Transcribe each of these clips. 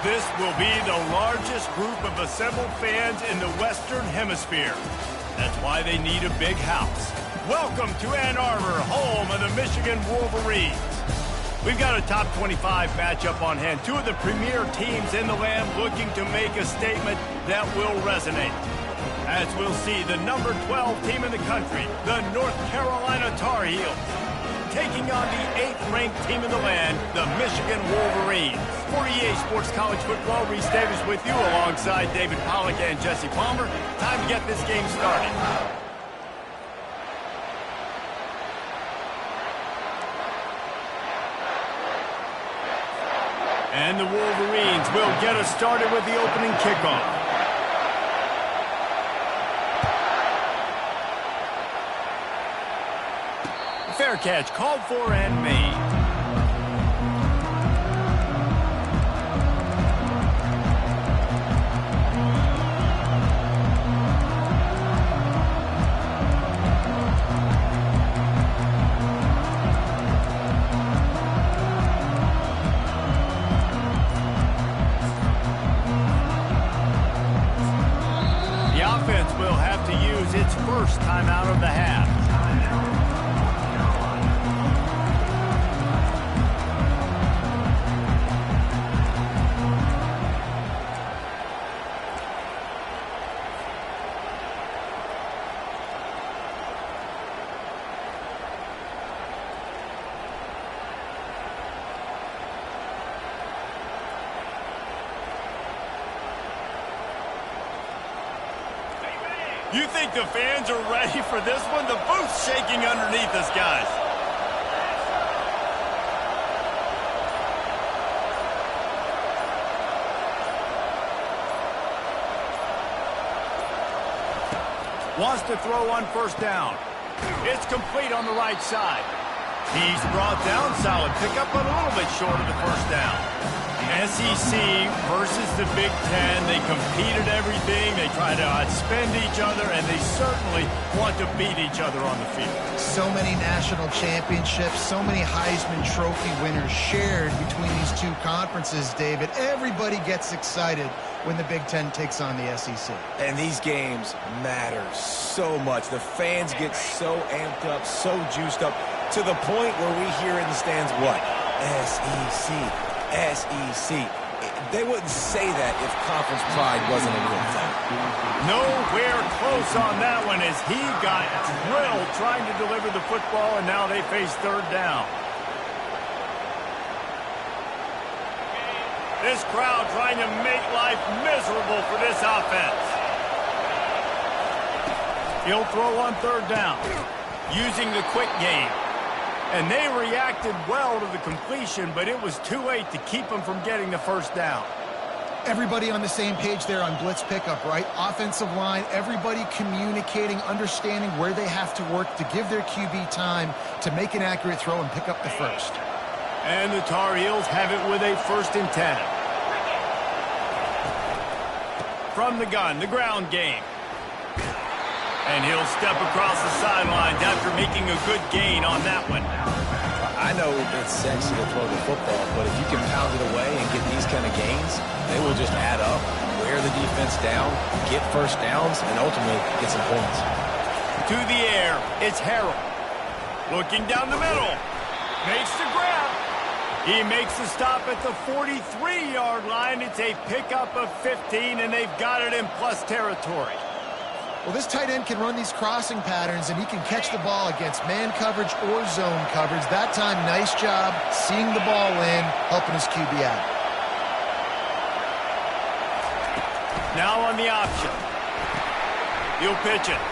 This will be the largest group of assembled fans in the Western Hemisphere. That's why they need a big house. Welcome to Ann Arbor, home of the Michigan Wolverines. We've got a top 25 matchup on hand. Two of the premier teams in the land looking to make a statement that will resonate. As we'll see, the number 12 team in the country, the North Carolina Tar Heels, taking on the 8th-ranked team in the land, the Michigan Wolverines. For EA Sports College Football, Reese Davis with you alongside David Pollack and Jesse Palmer. Time to get this game started. And the Wolverines will get us started with the opening kickoff. Fair catch called for and made. The offense will have to use its first time out of the half. You think the fans are ready for this one? The booth's shaking underneath us, guys. Wants to throw on first down. It's complete on the right side. He's brought down, solid pickup, but a little bit short of the first down. SEC versus the Big Ten. They compete at everything. They try to outspend each other, and they certainly want to beat each other on the field. So many national championships, so many Heisman Trophy winners shared between these two conferences, David. Everybody gets excited when the Big Ten takes on the SEC. And these games matter so much. The fans get so amped up, so juiced up, to the point where we hear in the stands, what? SEC. SEC. They wouldn't say that if conference pride wasn't a real thing. Nowhere close on that one as he got drilled trying to deliver the football, and now they face third down. This crowd trying to make life miserable for this offense. He'll throw on third down using the quick game. And they reacted well to the completion, but it was too late to keep them from getting the first down. Everybody on the same page there on blitz pickup, right? Offensive line, everybody communicating, understanding where they have to work to give their QB time to make an accurate throw and pick up the first. And the Tar Heels have it with a 1st and 10. From the gun, the ground game. And he'll step across the sidelines after making a good gain on that one. I know it's sexy to throw the football, but if you can pound it away and get these kind of gains, they will just add up, wear the defense down, get first downs, and ultimately get some points. To the air, it's Harrell. Looking down the middle. Makes the grab. He makes the stop at the 43-yard line. It's a pickup of 15, and they've got it in plus territory. Well, this tight end can run these crossing patterns, and he can catch the ball against man coverage or zone coverage. That time, nice job seeing the ball in, helping his QB out. Now on the option. He'll pitch it.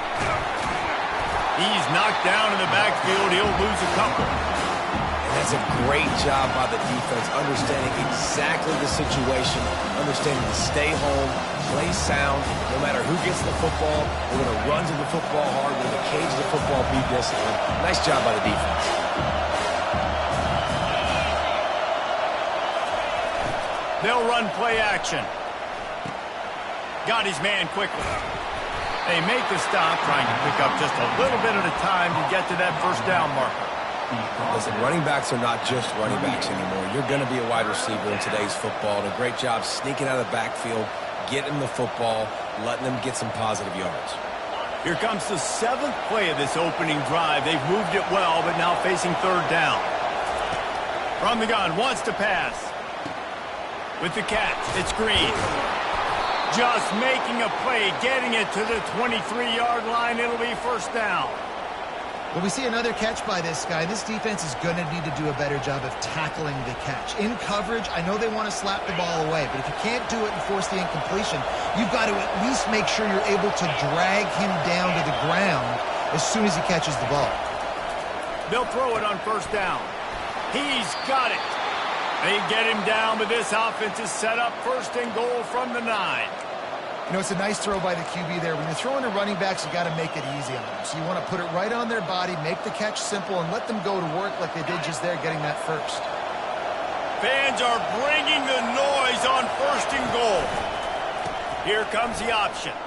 He's knocked down in the backfield. He'll lose a couple. And that's a great job by the defense, understanding exactly the situation, understanding to stay home, play sound. No matter who gets the football, we're going to run to the football hard. We're going to cage the football, be disciplined. Nice job by the defense. They'll run play action. Got his man quickly. They make the stop, trying to pick up just a little bit at a time to get to that first down marker. Listen, running backs are not just running backs anymore. You're going to be a wide receiver in today's football. And a great job sneaking out of the backfield, getting the football, letting them get some positive yards. Here comes the 7th play of this opening drive. They've moved it well, but now facing 3rd down. From the gun, wants to pass. With the catch, it's Green. Just making a play, getting it to the 23-yard line. It'll be 1st down. Well, we see another catch by this guy. This defense is going to need to do a better job of tackling the catch. In coverage, I know they want to slap the ball away, but if you can't do it and force the incompletion, you've got to at least make sure you're able to drag him down to the ground as soon as he catches the ball. They'll throw it on 1st down. He's got it. They get him down, but this offense is set up 1st and goal from the 9. You know, it's a nice throw by the QB there. When you're throwing to running backs, you got to make it easy on them. So you want to put it right on their body, make the catch simple, and let them go to work like they did just there, getting that 1st. Fans are bringing the noise on 1st and goal. Here comes the option.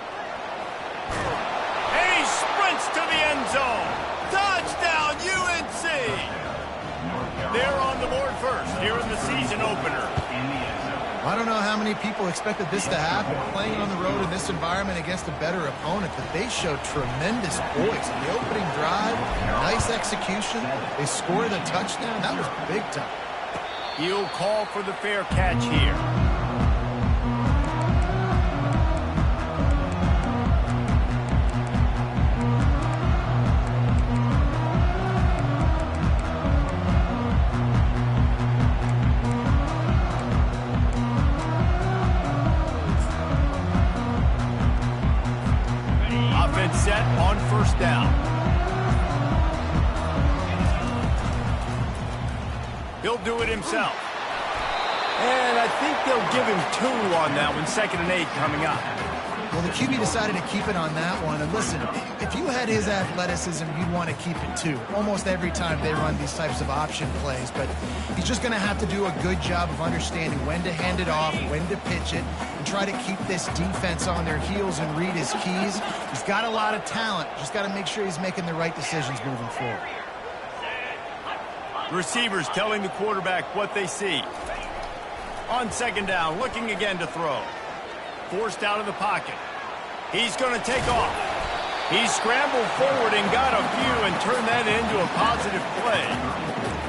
And he sprints to the end zone. Touchdown, UNC! They're on the board first here in the season opener. I don't know how many people expected this to happen, playing on the road in this environment against a better opponent, but they showed tremendous poise. In the opening drive, nice execution. They scored a touchdown. That was big time. He'll call for the fair catch here. Set on 1st down. He'll do it himself. And I think they'll give him 2 on that one. 2nd and 8 coming up. Well, the QB decided to keep it on that one. And listen, if you had his athleticism, you'd want to keep it too. Almost every time they run these types of option plays. But he's just going to have to do a good job of understanding when to hand it off, when to pitch it, and try to keep this defense on their heels and read his keys. He's got a lot of talent. Just got to make sure he's making the right decisions moving forward. Receivers telling the quarterback what they see. On 2nd down, looking again to throw. Forced out of the pocket. He's going to take off. He scrambled forward and got a few and turned that into a positive play.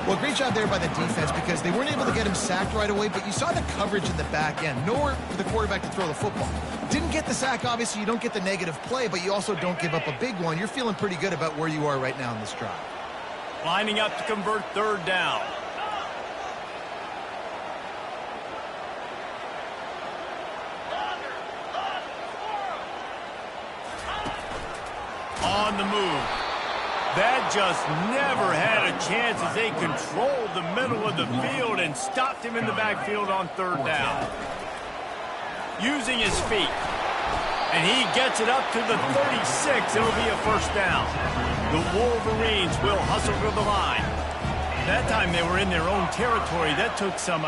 Well, great job there by the defense because they weren't able to get him sacked right away, but you saw the coverage in the back end. Nowhere for the quarterback to throw the football. Didn't get the sack, obviously. You don't get the negative play, but you also don't give up a big one. You're feeling pretty good about where you are right now in this drive. Lining up to convert 3rd down. On the move. That just never had a chance as they controlled the middle of the field and stopped him in the backfield on 3rd down. Using his feet. And he gets it up to the 36. It'll be a 1st down. The Wolverines will hustle to the line. That time they were in their own territory. That took some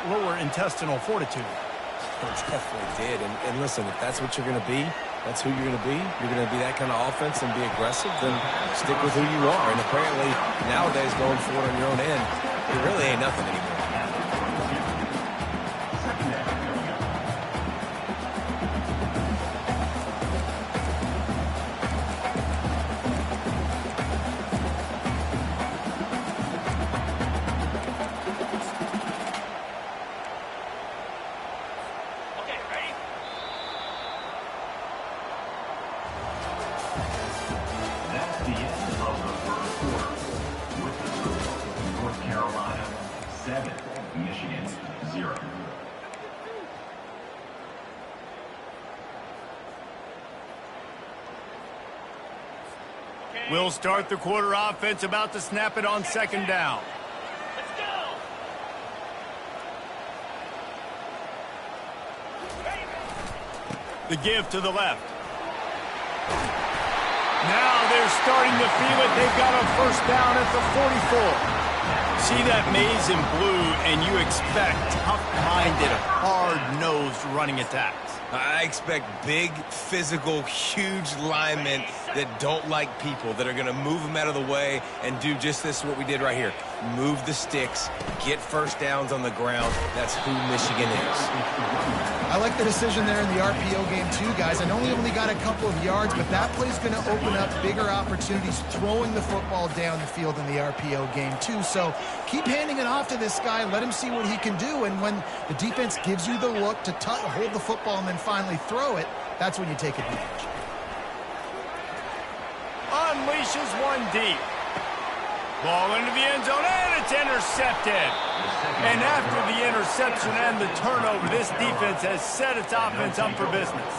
lower intestinal fortitude. It definitely did. And listen, if that's what you're going to be, that's who you're going to be. You're going to be that kind of offense and be aggressive, then stick with who you are. And apparently, nowadays, going forward on your own end, it really ain't nothing anymore. We'll start the quarter offense, about to snap it on 2nd down. Let's go. The give to the left. Now they're starting to feel it. They've got a 1st down at the 44. See that maze in blue, and you expect tough-minded, hard-nosed running attacks. I expect big, physical, huge linemen that don't like people, that are going to move them out of the way and do just this, what we did right here. Move the sticks, get first downs on the ground. That's who Michigan is. I like the decision there in the RPO game too, guys. I know he only got a couple of yards, but that play's going to open up bigger opportunities throwing the football down the field in the RPO game too. So keep handing it off to this guy. Let him see what he can do. And when the defense gives you the look to hold the football and then finally throw it, that's when you take advantage. Unleashes one deep. Ball into the end zone, and it's intercepted. And after the interception and the turnover, this defense has set its offense up for business.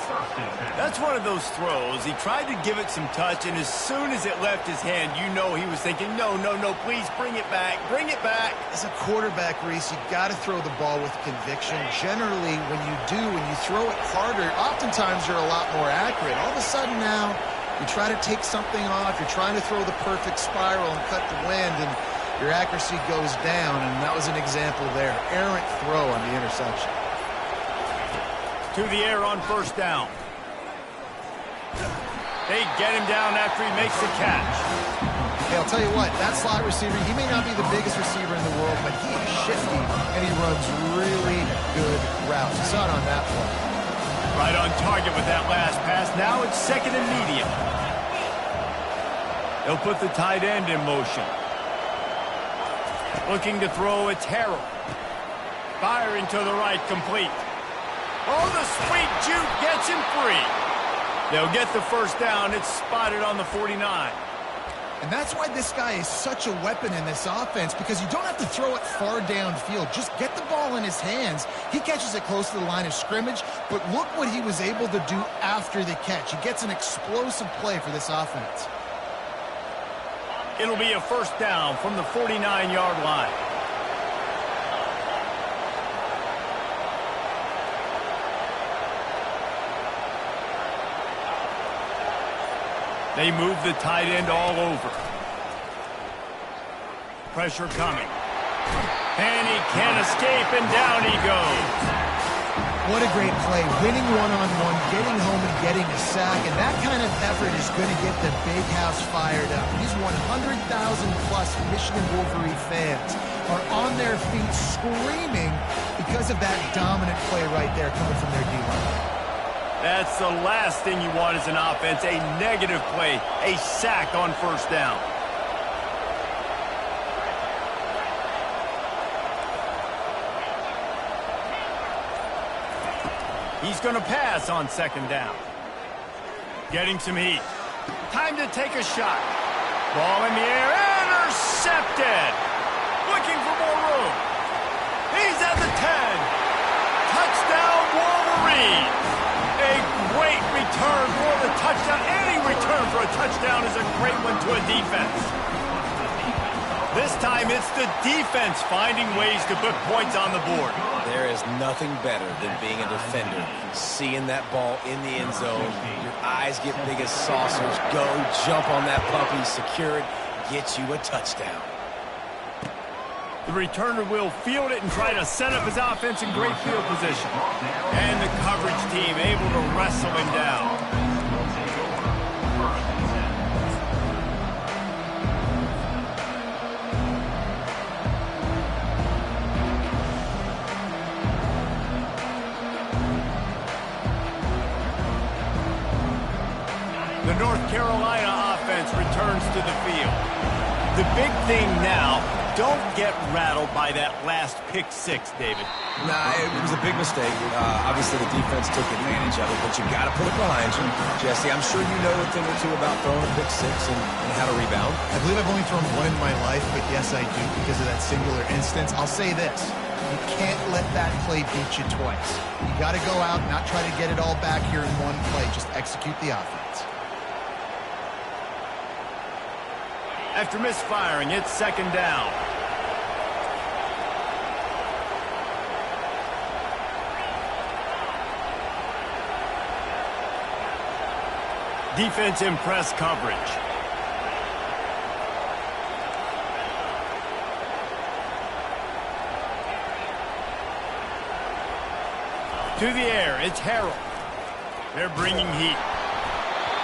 That's one of those throws. He tried to give it some touch, and as soon as it left his hand, you know he was thinking, no, please bring it back, bring it back. As a quarterback, Reese, you got to throw the ball with conviction. Generally, when you throw it harder, oftentimes you're a lot more accurate. All of a sudden now, you try to take something off, you're trying to throw the perfect spiral and cut the wind, and your accuracy goes down, and that was an example there. Errant throw on the interception. To the air on first down. They get him down after he makes the catch. Hey, I'll tell you what, that slot receiver, he may not be the biggest receiver in the world, but he is shifty, and he runs really good routes. You saw it on that play. Right on target with that last pass. Now it's second and medium. They'll put the tight end in motion. Looking to throw, it's Harrell. Firing to the right, complete. Oh, the sweet juke gets him free. They'll get the first down. It's spotted on the 49. And that's why this guy is such a weapon in this offense, because you don't have to throw it far downfield. Just get the ball in his hands. He catches it close to the line of scrimmage, but look what he was able to do after the catch. He gets an explosive play for this offense. It'll be a first down from the 49-yard line. They move the tight end all over. Pressure coming. And he can't escape, and down he goes. What a great play. Winning one-on-one, getting home and getting a sack, and that kind of effort is going to get the big house fired up. These 100,000-plus Michigan Wolverine fans are on their feet screaming because of that dominant play right there coming from their D-line. That's the last thing you want as an offense, a negative play, a sack on first down. He's going to pass on second down. Getting some heat. Time to take a shot. Ball in the air, intercepted. Looking for more room. He's at the 10. Touchdown, Wolverine. A great return for the touchdown. Any return for a touchdown is a great one to a defense. This time it's the defense finding ways to put points on the board. There is nothing better than being a defender. Seeing that ball in the end zone, your eyes get big as saucers. Go, jump on that puppy, secure it, get you a touchdown. The returner will field it and try to set up his offense in great field position. And the coverage team able to wrestle him down. The North Carolina offense returns to the field. The big thing now, don't get rattled by that last pick-6, David. Nah, it was a big mistake. Obviously, the defense took advantage of it, but you got to put it behind you. Jesse, I'm sure you know a thing or two about throwing a pick-6 and how to rebound. I believe I've only thrown one in my life, but yes, I do because of that singular instance. I'll say this. You can't let that play beat you twice. You got to go out, not try to get it all back here in one play. Just execute the offense. After misfiring, it's second down. Defense in press coverage. To the air, it's Harold. They're bringing heat.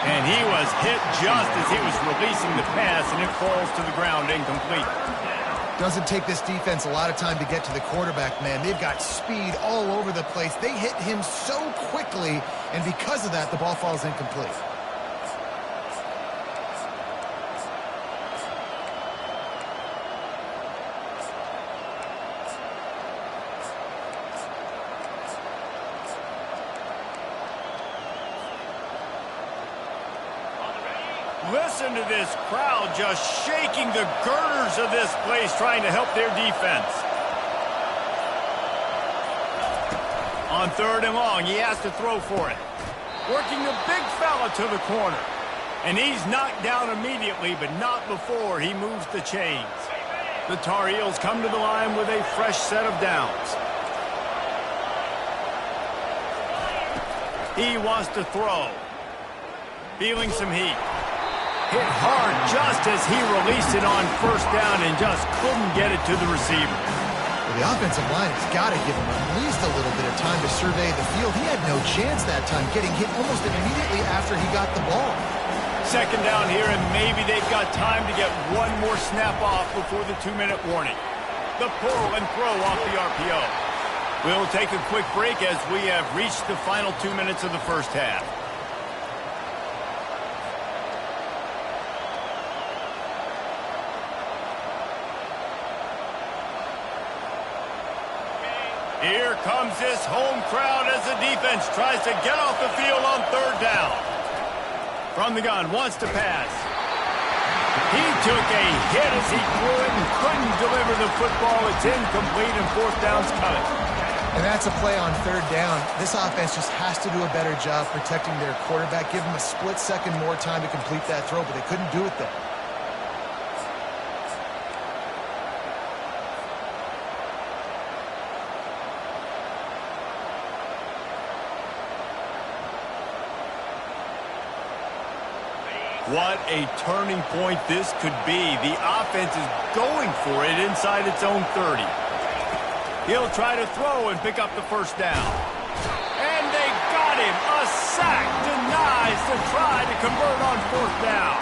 And he was hit just as he was releasing the pass, and it falls to the ground incomplete. Doesn't take this defense a lot of time to get to the quarterback, man. They've got speed all over the place. They hit him so quickly, and because of that, the ball falls incomplete. Listen to this crowd just shaking the girders of this place, trying to help their defense. On 3rd and long, he has to throw for it. Working the big fella to the corner. And he's knocked down immediately, but not before he moves the chains. The Tar Heels come to the line with a fresh set of downs. He wants to throw. Feeling some heat. Hit hard just as he released it on 1st down and just couldn't get it to the receiver. Well, the offensive line has got to give him at least a little bit of time to survey the field. He had no chance that time, getting hit almost immediately after he got the ball. 2nd down here, and maybe they've got time to get one more snap off before the 2-minute warning. The pull and throw off the RPO. We'll take a quick break as we have reached the final 2 minutes of the first half. Here comes this home crowd as the defense tries to get off the field on 3rd down. From the gun, wants to pass. He took a hit as he threw it and couldn't deliver the football. It's incomplete and 4th down's coming. And that's a play on 3rd down. This offense just has to do a better job protecting their quarterback. Give him a split second more time to complete that throw, but they couldn't do it there. What a turning point this could be. The offense is going for it inside its own 30. He'll try to throw and pick up the 1st down. And they got him. A sack denies the try to convert on 4th down.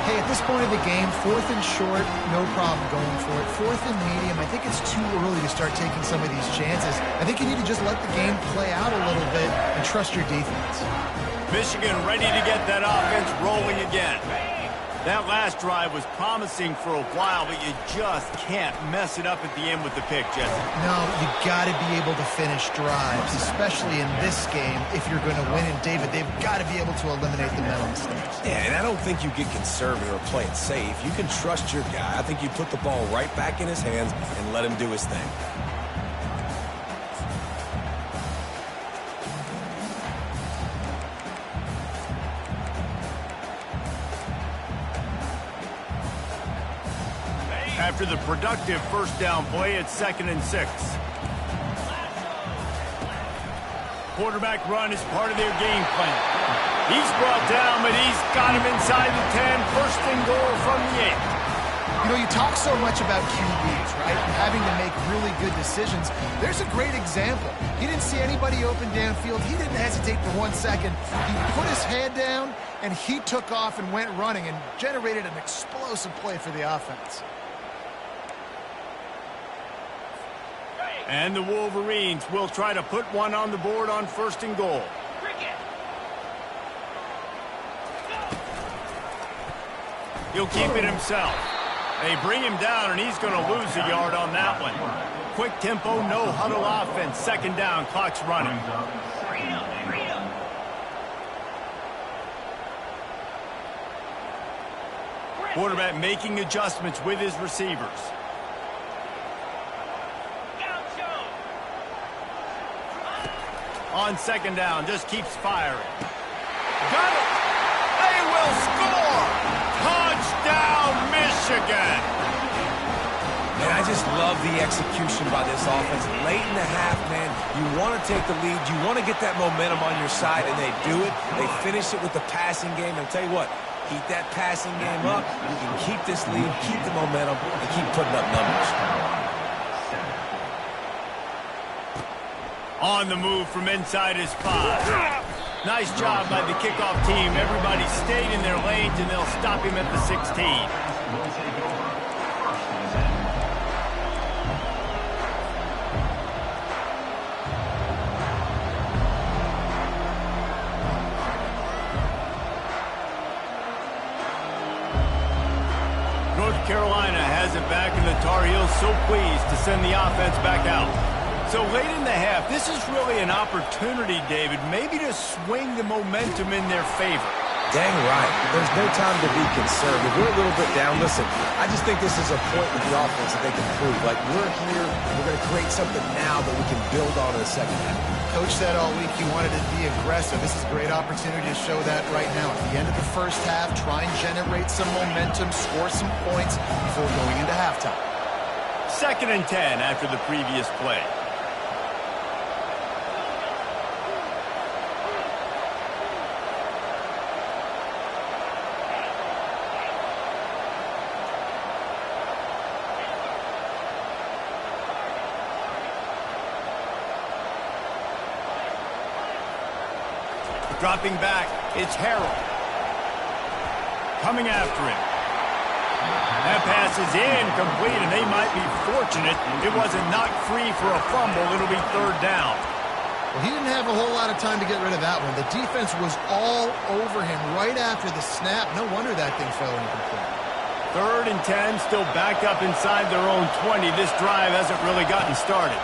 Hey, at this point of the game, 4th and short, no problem going for it. 4th and medium, I think it's too early to start taking some of these chances. I think you need to just let the game play out a little bit and trust your defense. Michigan ready to get that offense rolling again. That last drive was promising for a while, but you just can't mess it up at the end with the pick, Jesse. No, you got to be able to finish drives, especially in this game. If you're going to win, and David, they've got to be able to eliminate the mental mistakes. Yeah, and I don't think you get conservative or play it safe. You can trust your guy. I think you put the ball right back in his hands and let him do his thing. After the productive 1st down play, it's 2nd and 6. Quarterback run is part of their game plan. He's brought down, but he's got him inside the 10. 1st and goal from the 8. You know, you talk so much about QBs, right? And having to make really good decisions. There's a great example. He didn't see anybody open downfield. He didn't hesitate for 1 second. He put his head down, and he took off and went running and generated an explosive play for the offense. And the Wolverines will try to put one on the board on 1st and goal. He'll keep it himself. They bring him down, and he's going to lose a yard on that one. Quick tempo, no huddle offense. 2nd down, clock's running. Quarterback making adjustments with his receivers. On 2nd down, just keeps firing. Got it! They will score! Touchdown, Michigan! Man, I just love the execution by this offense. Late in the half, man, you want to take the lead. You want to get that momentum on your side, and they do it. They finish it with the passing game. And I'll tell you what, keep that passing game up. You can keep this lead, keep the momentum, and keep putting up numbers. On the move from inside his 5. Nice job by the kickoff team. Everybody stayed in their lanes, and they'll stop him at the 16. North Carolina has it back, and the Tar Heels so pleased to send the offense back out. So late in the half, this is really an opportunity, David, maybe to swing the momentum in their favor. Dang right. There's no time to be concerned. If we're a little bit down, listen, I just think this is a point with the offense that they can prove. Like, we're here, we're going to create something now that we can build on in the second half. Coach said all week he wanted to be aggressive. This is a great opportunity to show that right now. At the end of the first half, try and generate some momentum, score some points before going into halftime. 2nd and 10 after the previous play. Dropping back, it's Harrell. Coming after him. That pass is incomplete, and they might be fortunate it wasn't knocked free for a fumble. It'll be 3rd down. Well, he didn't have a whole lot of time to get rid of that one. The defense was all over him right after the snap. No wonder that thing fell incomplete. 3rd and 10, still back up inside their own 20. This drive hasn't really gotten started.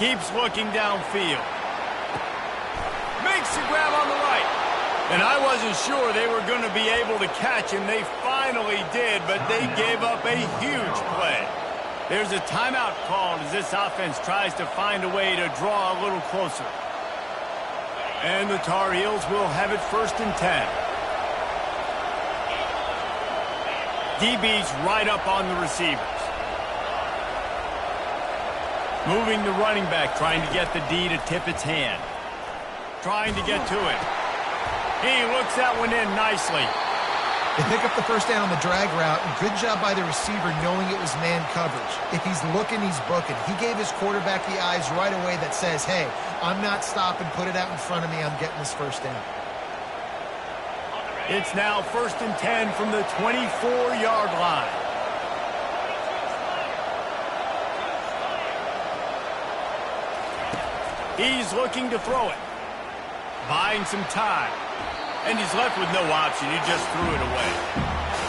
Keeps looking downfield. Makes the grab on the right. And I wasn't sure they were going to be able to catch him. They finally did, but they gave up a huge play. There's a timeout called as this offense tries to find a way to draw a little closer. And the Tar Heels will have it 1st and 10. DB's right up on the receivers. Moving the running back, trying to get the D to tip its hand. Trying to get to it. He looks that one in nicely. They pick up the 1st down on the drag route. Good job by the receiver knowing it was man coverage. If he's looking, he's booking. He gave his quarterback the eyes right away that says, hey, I'm not stopping. Put it out in front of me. I'm getting this 1st down. It's now 1st and 10 from the 24-yard line. He's looking to throw it. Buying some time. And he's left with no option. He just threw it away.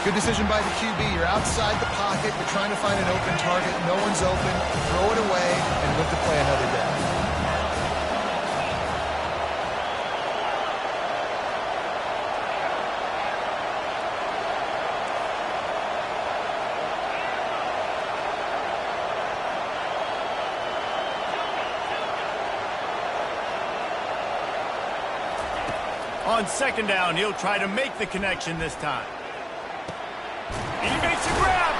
Good decision by the QB. You're outside the pocket. You're trying to find an open target. No one's open. Throw it away and live to play another day. On 2nd down, he'll try to make the connection this time. He makes a grab.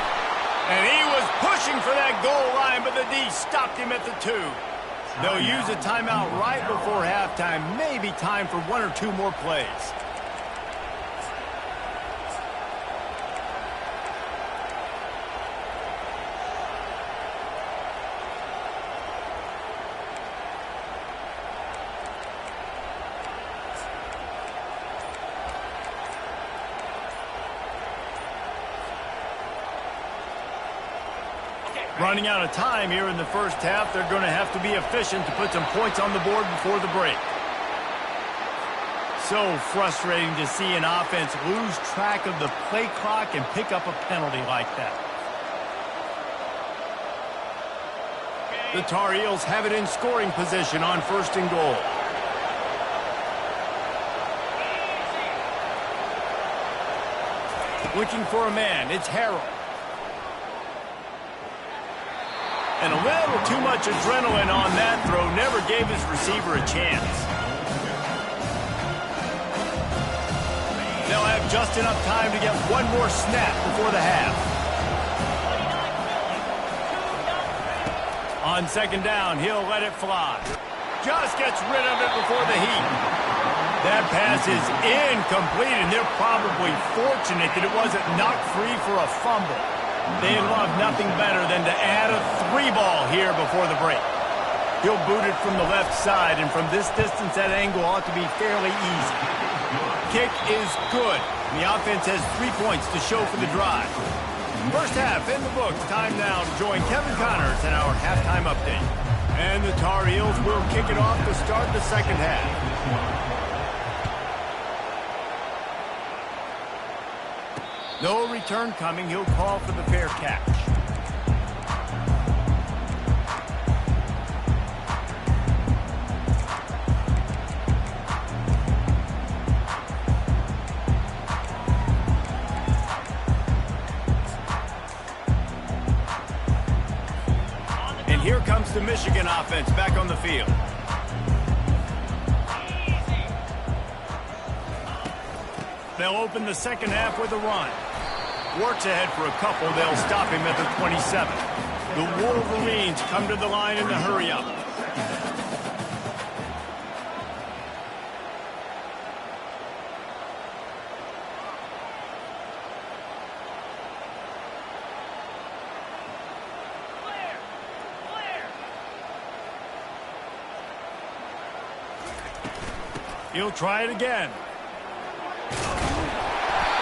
And he was pushing for that goal line, but the D stopped him at the 2. They'll use a timeout right before halftime. Maybe time for 1 or 2 more plays. Running out of time here in the first half. They're going to have to be efficient to put some points on the board before the break. So frustrating to see an offense lose track of the play clock and pick up a penalty like that. The Tar Heels have it in scoring position on 1st and goal. Looking for a man. It's Harrell. And a little too much adrenaline on that throw. Never gave his receiver a chance. They'll have just enough time to get 1 more snap before the half. On 2nd down, he'll let it fly. Just gets rid of it before the heat. That pass is incomplete, and they're probably fortunate that it wasn't knocked free for a fumble. They'd love nothing better than to add a 3 ball here before the break. He'll boot it from the left side, and from this distance, that angle ought to be fairly easy. Kick is good. And the offense has 3 points to show for the drive. First half in the books. Time now to join Kevin Connors in our halftime update. And the Tar Heels will kick it off to start the second half. No return coming. He'll call for the fair catch. And here comes the Michigan offense back on the field. They'll open the second half with a run. Works ahead for a couple. They'll stop him at the 27. The Wolverines come to the line in the hurry-up. He'll try it again.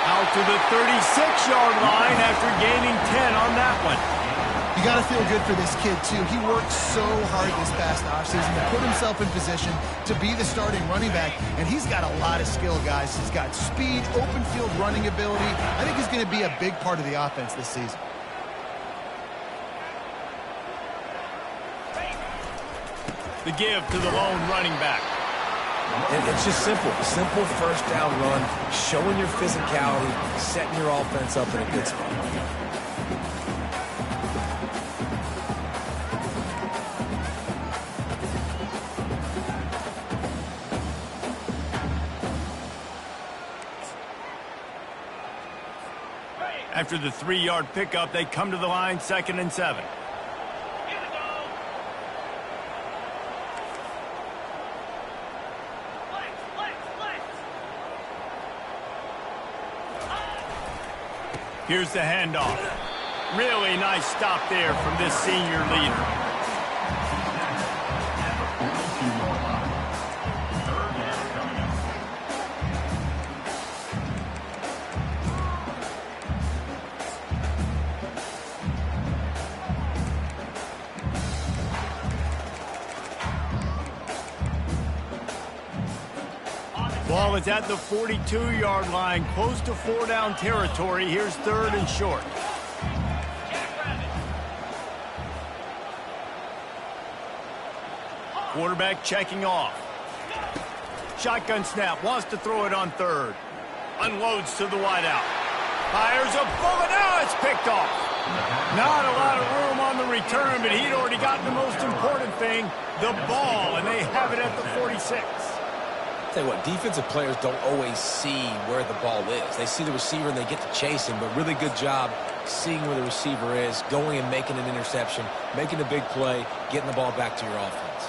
Out to the 36-yard line after gaining 10 on that one. You got to feel good for this kid, too. He worked so hard this past offseason to put himself in position to be the starting running back, and he's got a lot of skill, guys. He's got speed, open field running ability. I think he's going to be a big part of the offense this season. The give to the lone running back. And it's just simple. Simple first down run, showing your physicality, setting your offense up in a good spot. After the 3-yard pickup, they come to the line 2nd and 7. Here's the handoff. Really nice stop there from this senior leader. Ball is at the 42-yard line, close to 4-down territory. Here's 3rd and short. Quarterback checking off. Shotgun snap, wants to throw it on 3rd. Unloads to the wideout. Fires a bullet, now it's picked off. Not a lot of room on the return, but he'd already gotten the most important thing, the ball, and they have it at the 46. Tell you what, defensive players don't always see where the ball is. They see the receiver and they get to chase him, but really good job seeing where the receiver is, going and making an interception, making a big play, getting the ball back to your offense.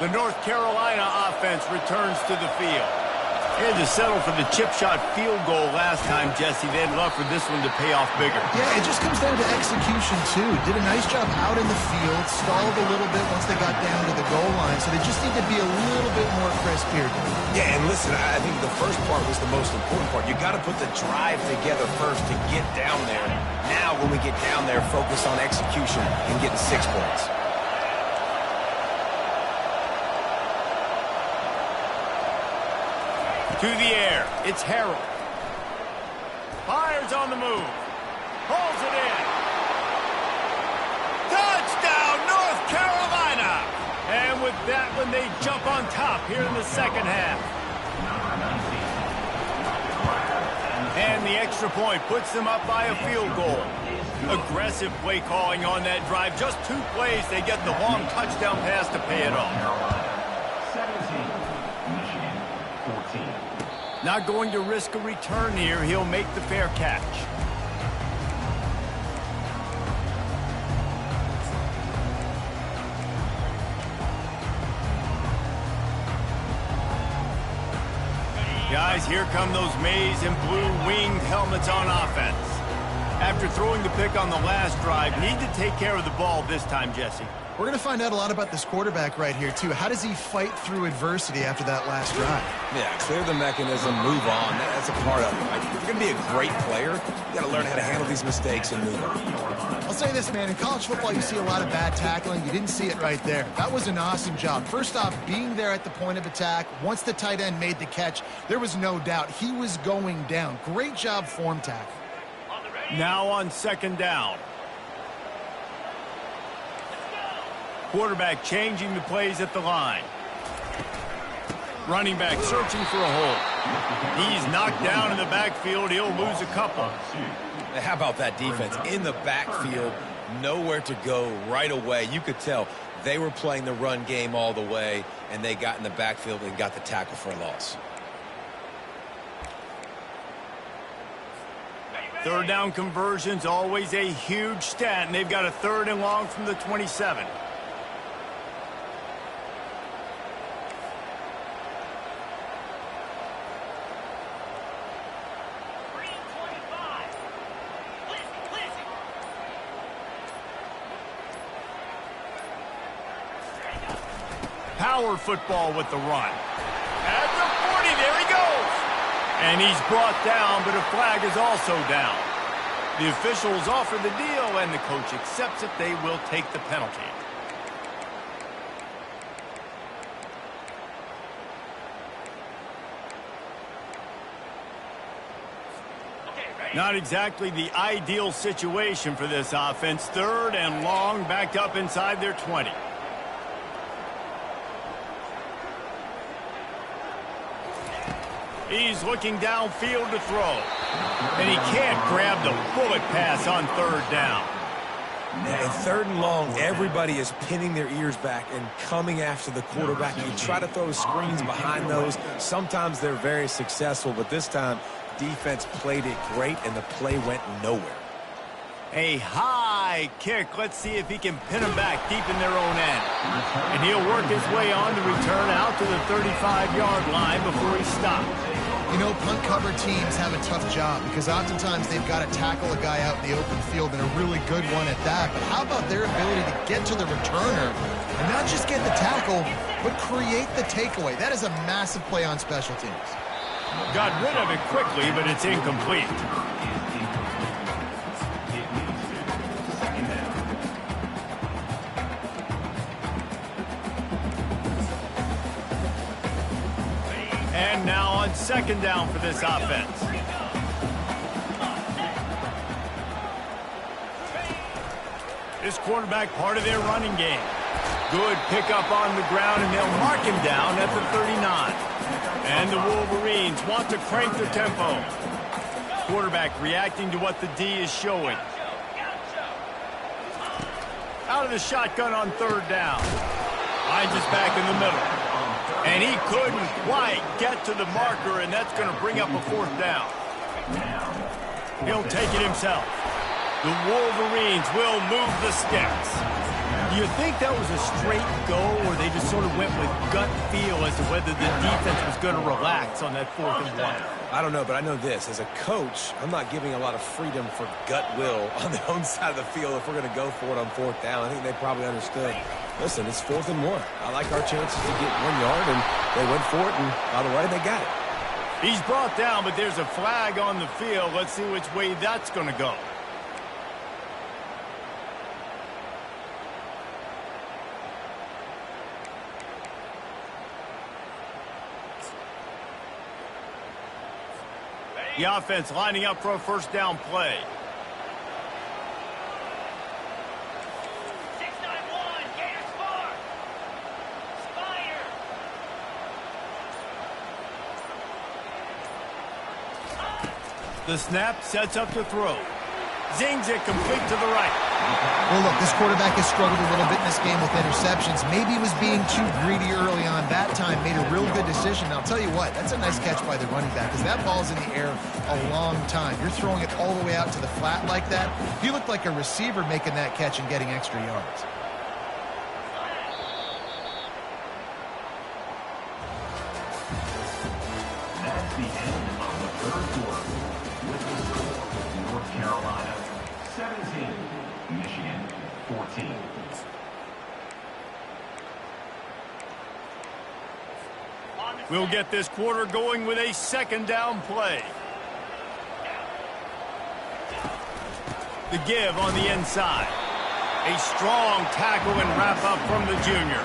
The North Carolina offense returns to the field. They had to settle for the chip shot field goal last time, Jesse. They'd love for this one to pay off bigger. Yeah, it just comes down to execution, too. Did a nice job out in the field, stalled a little bit once they got down to the goal line, so they just need to be a little bit more crisp here. Yeah, and listen, I think the first part was the most important part. You got to put the drive together first to get down there. Now, when we get down there, focus on execution and getting 6 points. To the air, it's Harrell. Fires on the move. Pulls it in. Touchdown, North Carolina! And with that one, they jump on top here in the second half. And the extra point puts them up by a field goal. Aggressive play calling on that drive. Just 2 plays, they get the long touchdown pass to pay it off. Not going to risk a return here. He'll make the fair catch. Guys, here come those maize and blue winged helmets on offense. After throwing the pick on the last drive, need to take care of the ball this time, Jesse. We're going to find out a lot about this quarterback right here, too. How does he fight through adversity after that last drive? Yeah, clear the mechanism, move on. That's a part of it. Right? If you're going to be a great player, you got to learn how to handle these mistakes and move on. I'll say this, man. In college football, you see a lot of bad tackling. You didn't see it right there. That was an awesome job. First off, being there at the point of attack. Once the tight end made the catch, there was no doubt he was going down. Great job form tackle. Now on second down. Quarterback changing the plays at the line. Running back searching for a hole. He's knocked down in the backfield. He'll lose a couple. How about that defense? In the backfield, nowhere to go right away. You could tell they were playing the run game all the way, and they got in the backfield and got the tackle for a loss. Third down conversion's always a huge stat, and they've got a 3rd and long from the 27. Power football with the run. At the 40, there he goes. And he's brought down, but a flag is also down. The officials offer the deal, and the coach accepts it. They will take the penalty. Not exactly the ideal situation for this offense. 3rd and long, backed up inside their 20. He's looking downfield to throw. And he can't grab the bullet pass on 3rd down. And 3rd and long, everybody is pinning their ears back and coming after the quarterback. You try to throw screens behind those. Sometimes they're very successful, but this time, defense played it great, and the play went nowhere. A high kick. Let's see if he can pin them back deep in their own end. And he'll work his way on the return out to the 35-yard line before he stops. You know, punt cover teams have a tough job because oftentimes they've got to tackle a guy out in the open field, and a really good one at that. But how about their ability to get to the returner and not just get the tackle, but create the takeaway? That is a massive play on special teams. Got rid of it quickly, but it's incomplete. And now on second down for this offense. This quarterback part of their running game. Good pickup on the ground, and they'll mark him down at the 39. And the Wolverines want to crank the tempo. Quarterback reacting to what the D is showing. Out of the shotgun on 3rd down. Finds us back in the middle. And he couldn't quite get to the marker, and that's going to bring up a 4th down. He'll take it himself. The Wolverines will move the sticks. Do you think that was a straight go, or they just sort of went with gut feel as to whether the defense was going to relax on that 4th and 1? I don't know, but I know this. As a coach, I'm not giving a lot of freedom for gut will on their own side of the field if we're going to go for it on 4th down. I think they probably understood. Listen, it's 4th and 1. I like our chances to get 1 yard, and they went for it, and by the way, they got it. He's brought down, but there's a flag on the field. Let's see which way that's going to go. The offense lining up for a 1st down play. 691, Gators 4. Spire. The snap sets up to throw. Zings it complete to the right. Well, look, this quarterback has struggled a little bit in this game with interceptions. Maybe he was being too greedy early on. That time made a real good decision. And I'll tell you what, that's a nice catch by the running back because that ball's in the air a long time. You're throwing it all the way out to the flat like that. He looked like a receiver making that catch and getting extra yards. end of the third quarter. With the score, North Carolina 17, Michigan 14. We'll get this quarter going with a second down play. The give on the inside. A strong tackle and wrap up from the junior.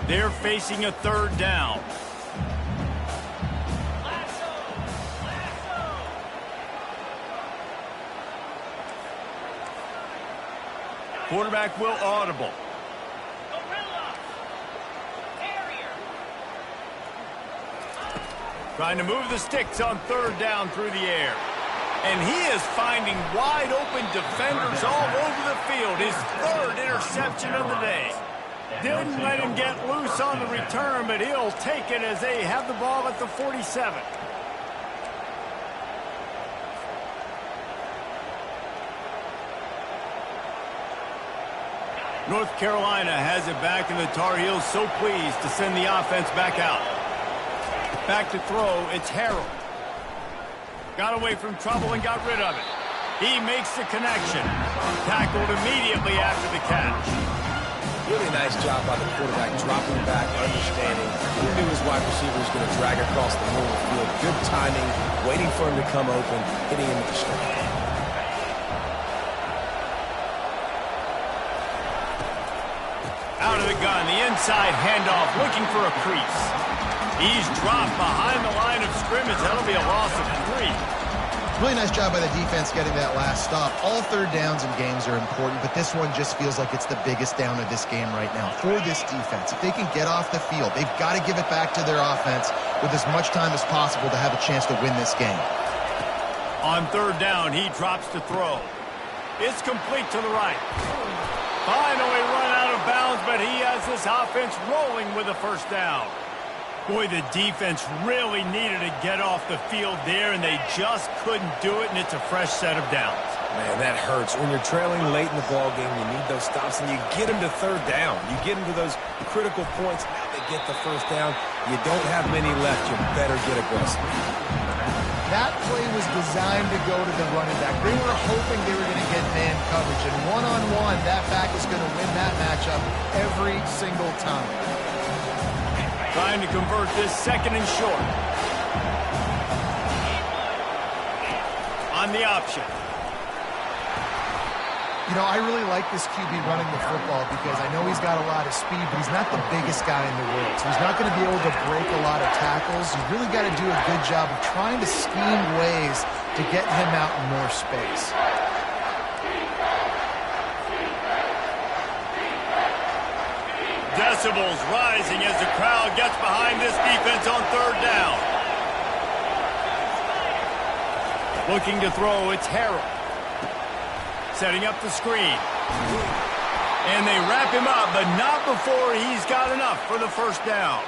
They're facing a third down. Quarterback will audible. Trying to move the sticks on third down through the air. And he is finding wide open defenders all over the field. His third interception of the day. Didn't let him get loose on the return, but he'll take it as they have the ball at the 47. North Carolina has it back, and the Tar Heels so pleased to send the offense back out. Back to throw, it's Harrell. Got away from trouble and got rid of it. He makes the connection. Tackled immediately after the catch. Really nice job by the quarterback, dropping back, understanding. He knew his wide receiver was going to drag across the middle of the field. Good timing, waiting for him to come open, hitting him with the strike. Out of the gun, the inside handoff, looking for a crease. He's dropped behind the line of scrimmage. That'll be a loss of 3. Really nice job by the defense getting that last stop. All third downs in games are important, but this one just feels like it's the biggest down of this game right now for this defense. If they can get off the field, they've got to give it back to their offense with as much time as possible to have a chance to win this game. On third down, he drops to throw. It's complete to the right. Finally run out of bounds, but he has this offense rolling with a first down. Boy, the defense really needed to get off the field there, and they just couldn't do it, and it's a fresh set of downs. Man, that hurts. When you're trailing late in the ball game, you need those stops, and you get them to third down. You get into those critical points. Now they get the first down. You don't have many left. You better get aggressive. That play was designed to go to the running back. They were hoping they were going to get man coverage, and one-on-one, that back is going to win that matchup every single time. Trying to convert this second and short. On the option. You know, I really like this QB running the football because I know he's got a lot of speed, but he's not the biggest guy in the world. So he's not going to be able to break a lot of tackles. You really got to do a good job of trying to scheme ways to get him out in more space. Decibels rising as the crowd gets behind this defense on third down. Looking to throw, it's Harrell. Setting up the screen. And they wrap him up, but not before he's got enough for the first down.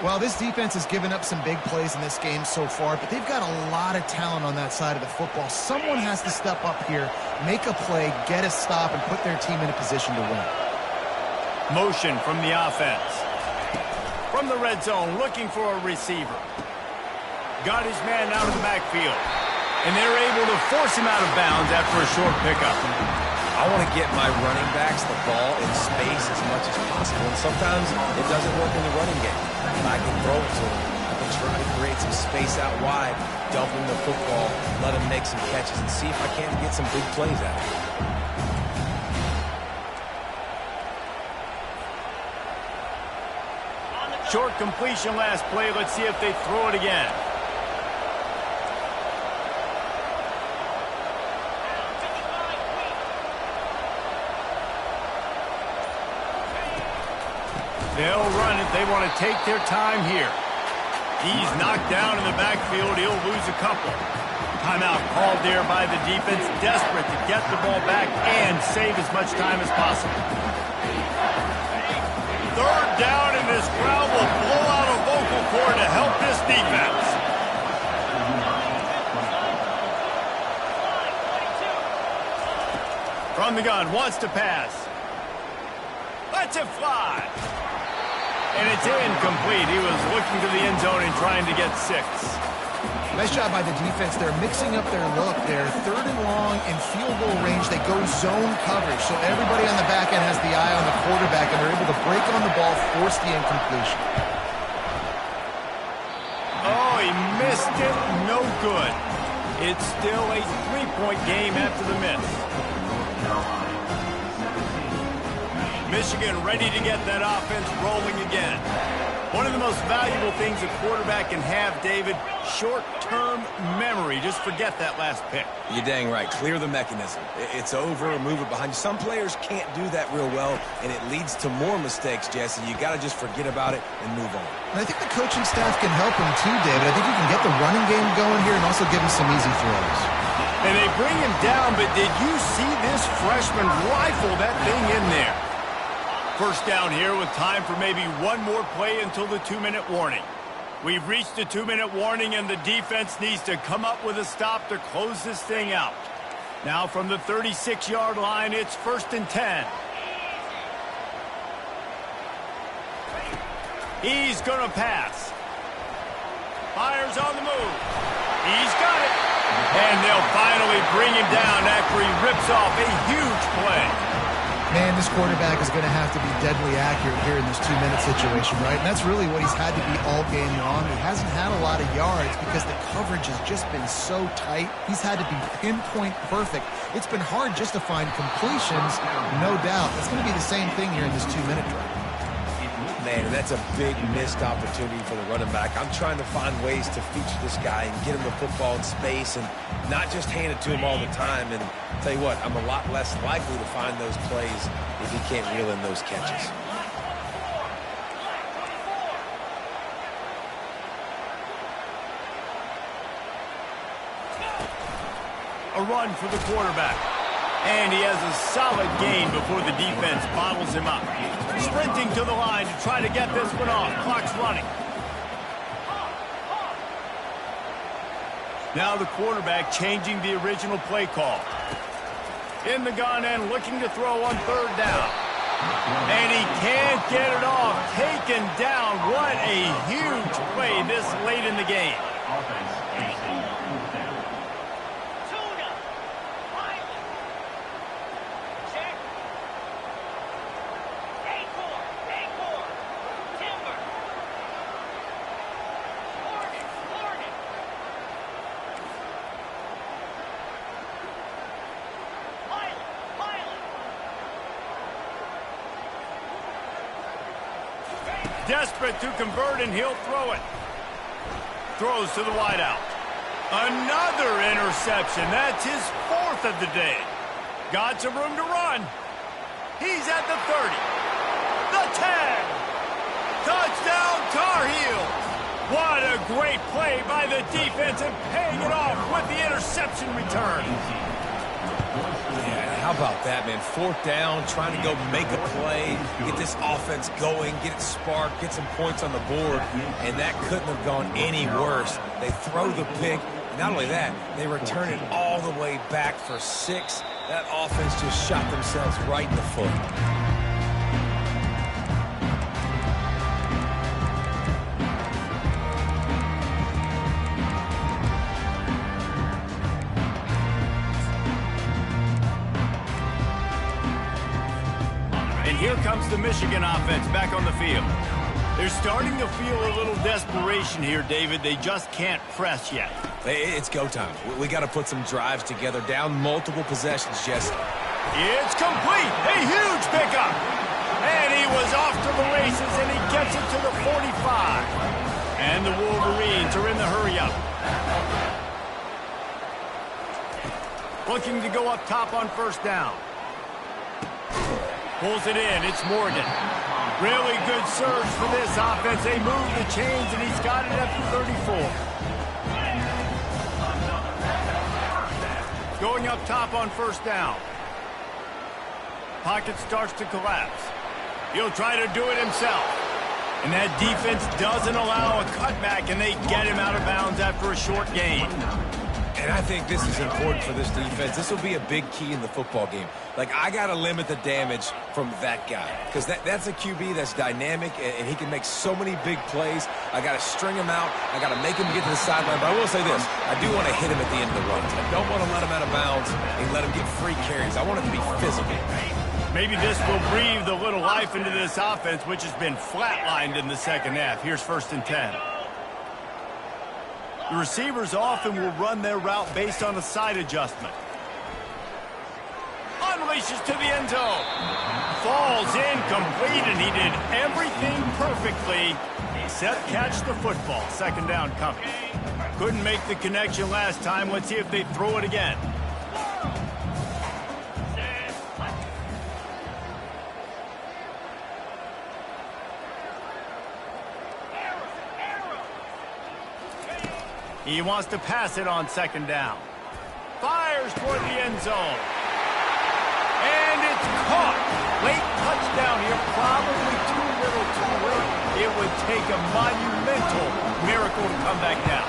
Well, this defense has given up some big plays in this game so far, but they've got a lot of talent on that side of the football. Someone has to step up here, make a play, get a stop, and put their team in a position to win. Motion from the offense. From the red zone, looking for a receiver. Got his man out of the backfield. And they're able to force him out of bounds after a short pickup. I want to get my running backs the ball in space as much as possible. And sometimes it doesn't work in the running game. If I can throw it to him, I can try to create some space out wide, dump him the football, let him make some catches, and see if I can't get some big plays out of him. Short completion last play. Let's see if they throw it again. They'll run it. They want to take their time here. He's knocked down in the backfield. He'll lose a couple. Timeout called there by the defense, desperate to get the ball back and save as much time as possible. Third down, and this crowd will blow out a vocal cord to help this defense. From On the gun, wants to pass. Lets it fly. And it's incomplete. He was looking to the end zone and trying to get 6. Nice job by the defense. They're mixing up their look. They're 3rd and long in field goal range. They go zone coverage. So everybody on the back end has the eye on the quarterback, and they're able to break on the ball, force the incompletion. Oh, he missed it. No good. It's still a 3-point game after the miss. Michigan ready to get that offense rolling again. One of the most valuable things a quarterback can have, David, short-term memory. Just forget that last pick. You're dang right. Clear the mechanism. It's over, move it behind you. Some players can't do that real well, and it leads to more mistakes, Jesse. You got to just forget about it and move on. And I think the coaching staff can help him too, David. I think you can get the running game going here and also give him some easy throws. And they bring him down, but did you see this freshman rifle that thing in there? First down here with time for maybe one more play until the 2-minute warning. We've reached the 2-minute warning, and the defense needs to come up with a stop to close this thing out. Now from the 36-yard line, it's 1st and 10. He's going to pass. Fires on the move. He's got it. And they'll finally bring him down after he rips off a huge play. Man, this quarterback is going to have to be deadly accurate here in this 2-minute situation, right? And that's really what he's had to be all game long. He hasn't had a lot of yards because the coverage has just been so tight. He's had to be pinpoint perfect. It's been hard just to find completions, no doubt. That's going to be the same thing here in this 2-minute drive. Man, and that's a big missed opportunity for the running back. I'm trying to find ways to feature this guy and get him the football in space and not just hand it to him all the time. And I'll tell you what, I'm a lot less likely to find those plays if he can't reel in those catches. A run for the quarterback. And he has a solid gain before the defense bottles him up. Sprinting to the line to try to get this one off. Clock's running. Now the quarterback changing the original play call. In the gun and looking to throw on 3rd down. And he can't get it off. Taken down. What a huge play this late in the game. Desperate to convert, and he'll throw it. Throws to the wideout. Another interception. That's his 4th of the day. Got some room to run. He's at the 30. The 10. Touchdown, Tar Heels. What a great play by the defense and paying it off with the interception return. Yeah, how about that, man? 4th down, trying to go make a play, get this offense going, get it sparked, get some points on the board, and that couldn't have gone any worse. They throw the pick. Not only that, they return it all the way back for 6. That offense just shot themselves right in the foot. Here comes the Michigan offense back on the field. They're starting to feel a little desperation here, David. They just can't press yet. It's go time. We got to put some drives together, down multiple possessions, Jesse. It's complete. A huge pickup. And he was off to the races, and he gets it to the 45. And the Wolverines are in the hurry-up. Looking to go up top on 1st down. Pulls it in. It's Morgan. Really good surge for this offense. They move the chains, and he's got it at the 34. Going up top on 1st down. Pocket starts to collapse. He'll try to do it himself. And that defense doesn't allow a cutback, and they get him out of bounds after a short gain. And I think this is important for this defense. This will be a big key in the football game. Like, I got to limit the damage from that guy because that's a QB that's dynamic, and he can make so many big plays. I got to string him out. I got to make him get to the sideline. But I will say this. I do want to hit him at the end of the run. I don't want to let him out of bounds and let him get free carries. I want it to be physical. Maybe this will breathe a little life into this offense, which has been flatlined in the second half. Here's 1st and 10. The receivers often will run their route based on a side adjustment. Unleashes to the end zone. Falls incomplete, and he did everything perfectly except catch the football. 2nd down coming. Couldn't make the connection last time. Let's see if they throw it again. He wants to pass it on 2nd down. Fires toward the end zone. And it's caught. Late touchdown here. Probably too little too late. It would take a monumental miracle to come back down.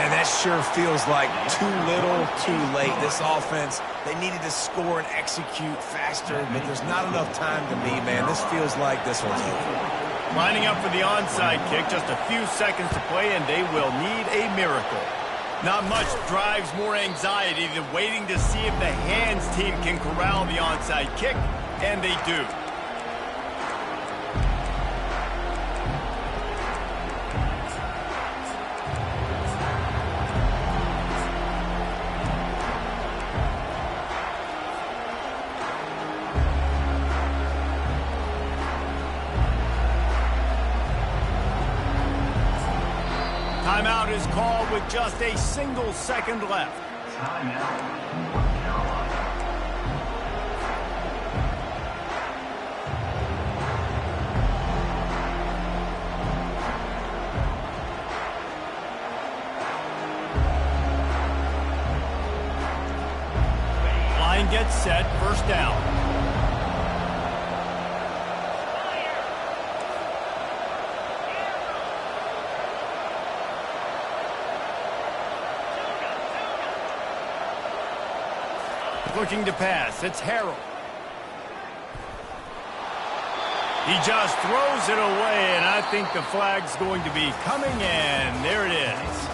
And that sure feels like too little, too late. This offense, they needed to score and execute faster, but there's not enough time to be, man. This feels like this one's over. Lining up for the onside kick, just a few seconds to play, and they will need a miracle. Not much drives more anxiety than waiting to see if the hands team can corral the onside kick, and they do. Timeout is called with just a single second left. Timeout, North Carolina. Line gets set, 1st down. Looking to pass. It's Harrell. He just throws it away, and I think the flag's going to be coming, and there it is.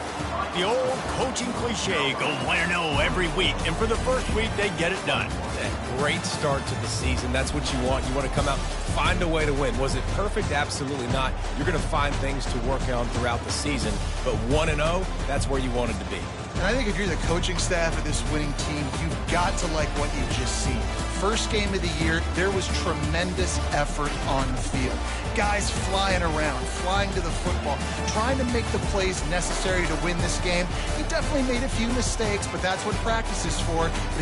The old coaching cliche, go 1-0 every week, and for the first week, they get it done. A great start to the season. That's what you want. You want to come out, find a way to win. Was it perfect? Absolutely not. You're going to find things to work on throughout the season, but 1-0, that's where you wanted to be. And I think if you're the coaching staff of this winning team, you've got to like what you've just seen. First game of the year, there was tremendous effort on the field. Guys flying around, flying to the football, trying to make the plays necessary to win this game. He definitely made a few mistakes, but that's what practice is for. But if